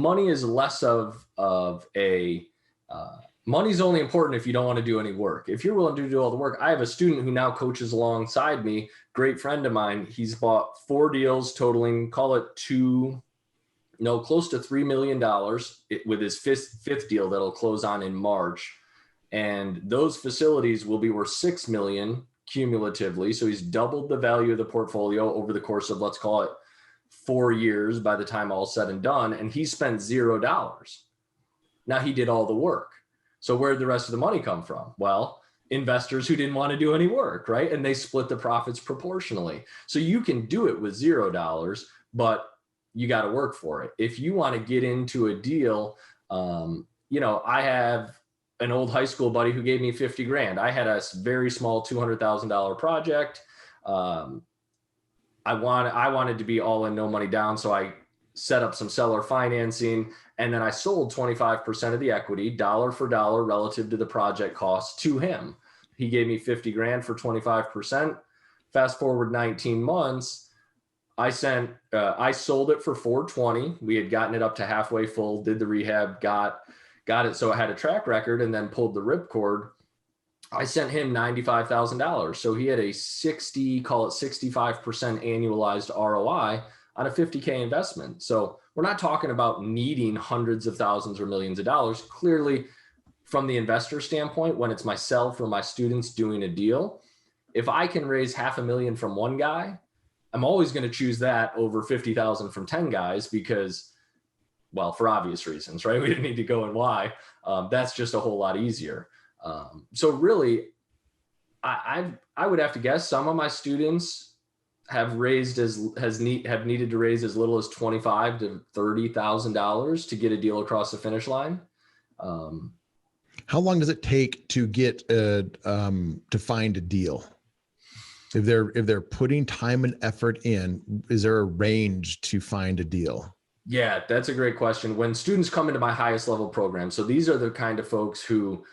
money is less of a, money's only important if you don't want to do any work. If you're willing to do all the work, I have a student who now coaches alongside me, great friend of mine. He's bought 4 deals totaling, call it close to $3 million with his fifth deal that'll close on in March. And those facilities will be worth $6 million cumulatively. So he's doubled the value of the portfolio over the course of, let's call it 4 years by the time all's said and done. And he spent $0. Now he did all the work. So where did the rest of the money come from? Well, investors who didn't want to do any work, right? And they split the profits proportionally. So you can do it with $0, but you got to work for it. If you want to get into a deal, I have an old high school buddy who gave me 50 grand. I had a very small $200,000 project. I wanted to be all in, no money down. So I set up some seller financing, and then I sold 25% of the equity, dollar for dollar, relative to the project cost, to him. He gave me 50 grand for 25%. Fast forward 19 months, I sold it for 420. We had gotten it up to halfway full, did the rehab, got it so it had a track record, and then pulled the ripcord. I sent him $95,000. So he had a 65% annualized ROI on a $50K investment. So we're not talking about needing hundreds of thousands or millions of dollars. Clearly, from the investor standpoint, when it's myself or my students doing a deal, if I can raise $500,000 from one guy, I'm always going to choose that over 50,000 from 10 guys because, well, for obvious reasons, right? We didn't need to go and why. That's just a whole lot easier. So really, I would have to guess some of my students have needed to raise as little as $25,000 to $30,000 to get a deal across the finish line. How long does it take to get to find a deal? If they're putting time and effort in, is there a range to find a deal? Yeah, that's a great question. When students come into my highest level program, so these are the kind of folks who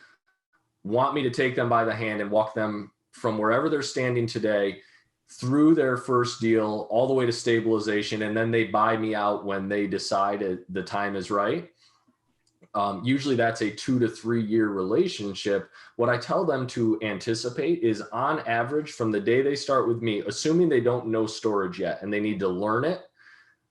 want me to take them by the hand and walk them from wherever they're standing today through their first deal all the way to stabilization, and then they buy me out when they decide the time is right. Usually that's a 2 to 3 year relationship. What I tell them to anticipate is, on average, from the day they start with me, assuming they don't know storage yet and they need to learn it,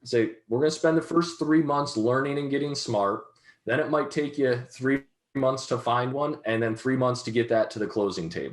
say, we're going to spend the first 3 months learning and getting smart. Then it might take you 3 months to find one, and then 3 months to get that to the closing table.